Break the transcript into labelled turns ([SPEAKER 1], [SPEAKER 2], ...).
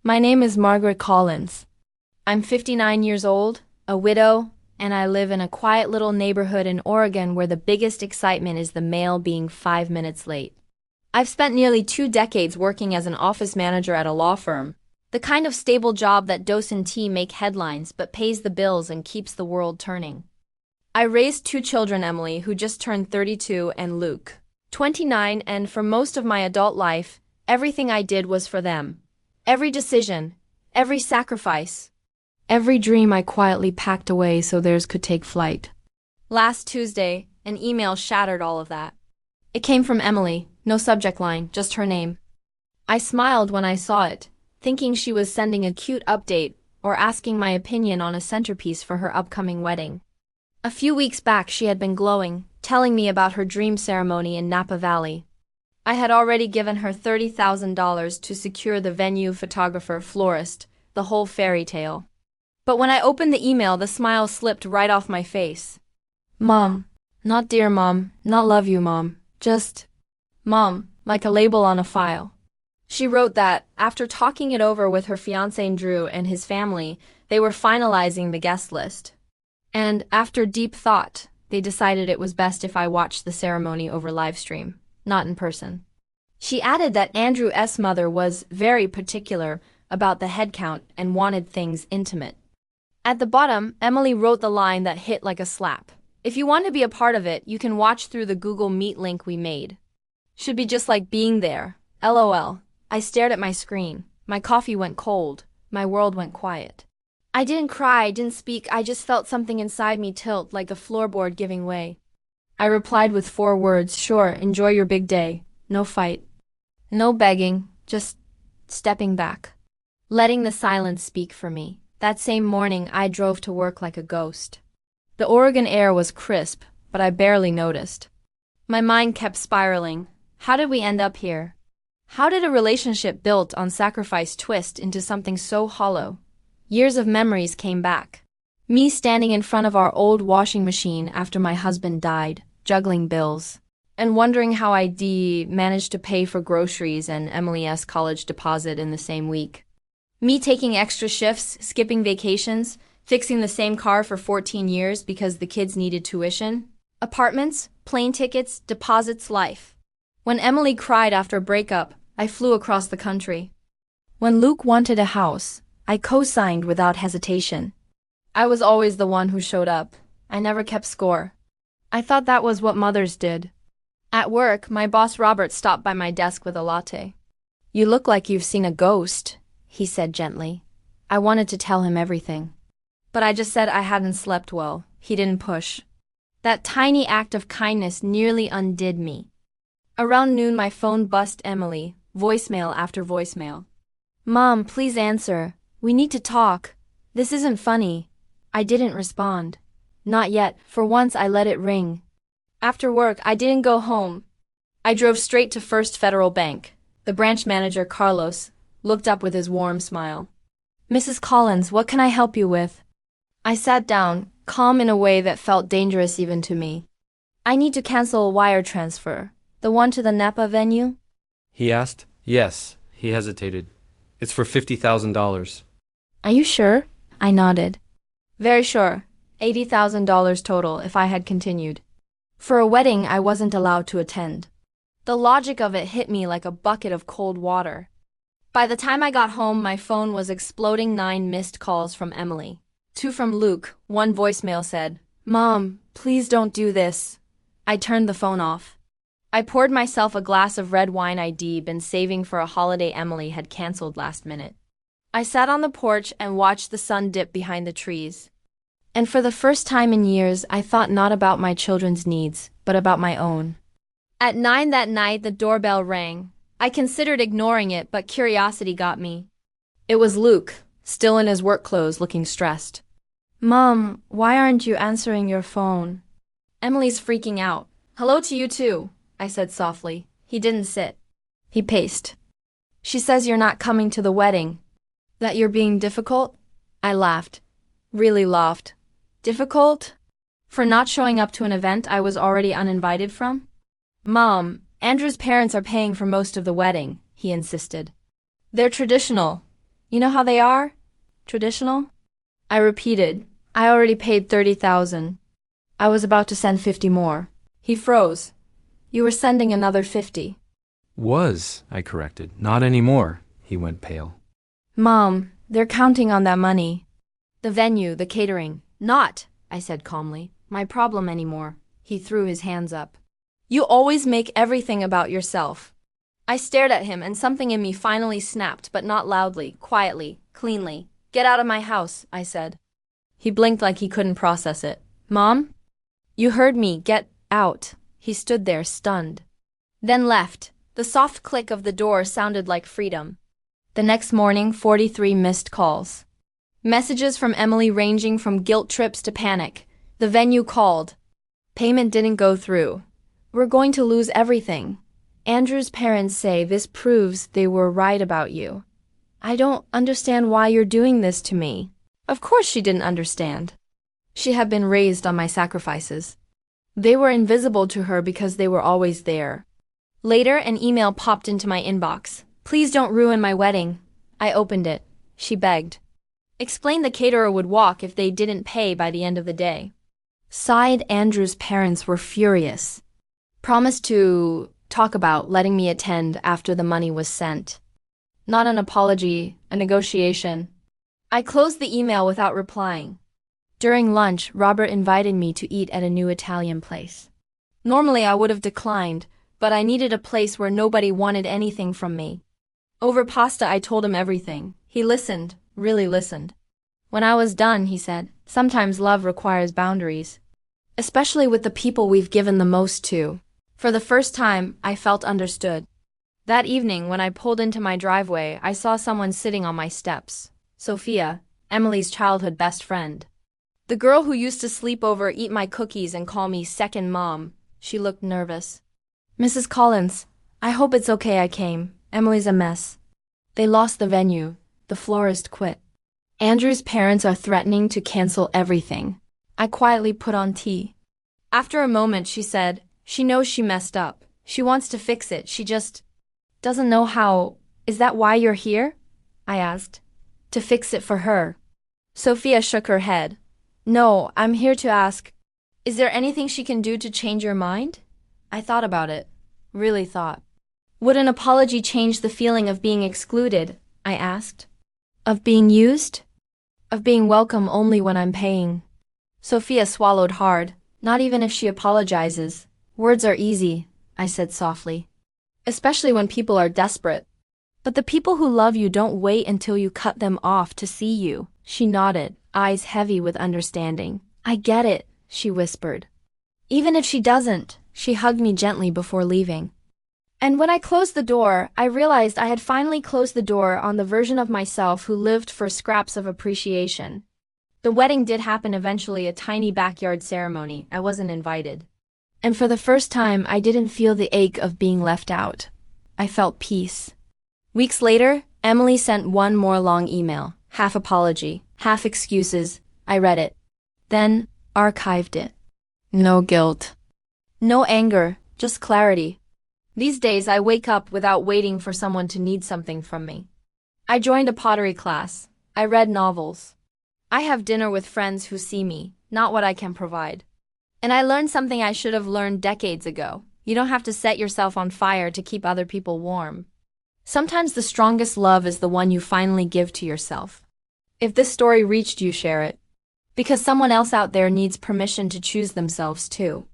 [SPEAKER 1] My name is Margaret Collins. I'm 59 years old, a widow, and I live in a quiet little neighborhood in Oregon where the biggest excitement is the mail being 5 minutes late. I've spent nearly 2 decades working as an office manager at a law firm, the kind of stable job that doesn't make headlines but pays the bills and keeps the world turning. I raised 2 children, Emily, who just turned 32, and Luke, 29, and for most of my adult life, everything I did was for them. Every decision, every sacrifice, every dream I quietly packed away so theirs could take flight. Last Tuesday, an email shattered all of that. It came from Emily, no subject line, just her name. I smiled when I saw it, thinking she was sending a cute update or asking my opinion on a centerpiece for her upcoming wedding. A few weeks back she had been glowing, telling me about her dream ceremony in Napa Valley. I had already given her $30,000 to secure the venue, photographer, florist, the whole fairy tale. But when I opened the email, the smile slipped right off my face. Mom. Not dear Mom, not love you Mom, just Mom, like a label on a file. She wrote that, after talking it over with her fiancé Drew and his family, they were finalizing the guest list. And, after deep thought, they decided it was best if I watched the ceremony over livestream, not in person. She added that Andrew's mother was very particular about the head count and wanted things intimate. At the bottom, Emily wrote the line that hit like a slap. If you want to be a part of it, you can watch through the Google Meet link we made. Should be just like being there. LOL. I stared at my screen. My coffee went cold. My world went quiet. I didn't cry, I didn't speak, I just felt something inside me tilt like the floorboard giving way. I replied with 4 words, sure, enjoy your big day. No fight. No begging, just stepping back. Letting the silence speak for me. That same morning, I drove to work like a ghost. The Oregon air was crisp, but I barely noticed. My mind kept spiraling. How did we end up here? How did a relationship built on sacrifice twist into something so hollow? Years of memories came back. Me standing in front of our old washing machine after my husband died, juggling bills, and wondering how I managed to pay for groceries and Emily's college deposit in the same week. Me taking extra shifts, skipping vacations, fixing the same car for 14 years because the kids needed tuition. Apartments, plane tickets, deposits, life. When Emily cried after a breakup, I flew across the country. When Luke wanted a house, I co-signed without hesitation. I was always the one who showed up. I never kept score. I thought that was what mothers did. At work, my boss Robert stopped by my desk with a latte. You look like you've seen a ghost, he said gently. I wanted to tell him everything. But I just said I hadn't slept well. He didn't push. That tiny act of kindness nearly undid me. Around noon my phone buzzed. Emily, voicemail after voicemail. Mom, please answer. We need to talk. This isn't funny. I didn't respond. Not yet. For once I let it ring. After work, I didn't go home. I drove straight to First Federal Bank. The branch manager, Carlos, looked up with his warm smile. Mrs. Collins, what can I help you with? I sat down, calm in a way that felt dangerous even to me. I need to cancel a wire transfer. The one to the Napa venue?
[SPEAKER 2] He asked. Yes, he hesitated. It's for $50,000.
[SPEAKER 1] Are you sure? I nodded. Very sure. $80,000 total if I had continued. For a wedding I wasn't allowed to attend. The logic of it hit me like a bucket of cold water. By the time I got home, my phone was exploding. 9 missed calls from Emily. 2 from Luke. 1 voicemail said, Mom, please don't do this. I turned the phone off. I poured myself a glass of red wine I'd been saving for a holiday Emily had canceled last minute. I sat on the porch and watched the sun dip behind the trees. And for the first time in years, I thought not about my children's needs, but about my own. At 9 that night, the doorbell rang. I considered ignoring it, but curiosity got me. It was Luke, still in his work clothes, looking stressed. Mom, why aren't you answering your phone? Emily's freaking out. Hello to you too, I said softly. He didn't sit. He paced. She says you're not coming to the wedding. That you're being difficult? I laughed. Really laughed. Difficult? For not showing up to an event I was already uninvited from? Mom, Andrew's parents are paying for most of the wedding, he insisted. They're traditional. You know how they are? Traditional? I repeated, I already paid 30,000. I was about to send 50 more. He froze. You were sending another 50.
[SPEAKER 2] Was, I corrected. Not anymore. He went pale.
[SPEAKER 1] Mom, they're counting on that money. The venue, the catering. Not, I said calmly, my problem anymore. He threw his hands up. You always make everything about yourself. I stared at him and something in me finally snapped, but not loudly, quietly, cleanly. Get out of my house, I said. He blinked like he couldn't process it. Mom? You heard me, get out. He stood there, stunned. Then left. The soft click of the door sounded like freedom. The next morning, 43 missed calls. Messages from Emily ranging from guilt trips to panic. The venue called. Payment didn't go through. We're going to lose everything. Andrew's parents say this proves they were right about you. I don't understand why you're doing this to me. Of course she didn't understand. She had been raised on my sacrifices. They were invisible to her because they were always there. Later, an email popped into my inbox. Please don't ruin my wedding. I opened it. She begged. Explained the caterer would walk if they didn't pay by the end of the day. Sighed. Andrew's parents were furious. Promised to talk about letting me attend after the money was sent. Not an apology, a negotiation. I closed the email without replying. During lunch, Robert invited me to eat at a new Italian place. Normally I would have declined, but I needed a place where nobody wanted anything from me. Over pasta I told him everything. He listened, really listened. When I was done, he said, sometimes love requires boundaries. Especially with the people we've given the most to. For the first time, I felt understood. That evening, when I pulled into my driveway, I saw someone sitting on my steps. Sophia, Emily's childhood best friend. The girl who used to sleep over, eat my cookies, and call me second mom. She looked nervous. Mrs. Collins, I hope it's okay I came. Emily's a mess. They lost the venue. The florist quit. Andrew's parents are threatening to cancel everything. I quietly put on tea. After a moment, she said, she knows she messed up. She wants to fix it. She just doesn't know how. Is that why you're here? I asked. To fix it for her. Sophia shook her head. No, I'm here to ask, is there anything she can do to change your mind? I thought about it. Really thought. Would an apology change the feeling of being excluded? I asked. Of being used? Of being welcome only when I'm paying? Sophia swallowed hard. Not even if she apologizes. Words are easy, I said softly. Especially when people are desperate. But the people who love you don't wait until you cut them off to see you. She nodded, eyes heavy with understanding. I get it, she whispered. Even if she doesn't, she hugged me gently before leaving. And when I closed the door, I realized I had finally closed the door on the version of myself who lived for scraps of appreciation. The wedding did happen eventually, a tiny backyard ceremony. I wasn't invited. And for the first time, I didn't feel the ache of being left out. I felt peace. Weeks later, Emily sent one more long email, half apology, half excuses. I read it. Then, archived it. No guilt. No anger, just clarity. These days, I wake up without waiting for someone to need something from me. I joined a pottery class. I read novels. I have dinner with friends who see me, not what I can provide. And I learned something I should have learned decades ago. You don't have to set yourself on fire to keep other people warm. Sometimes the strongest love is the one you finally give to yourself. If this story reached you, share it. Because someone else out there needs permission to choose themselves too.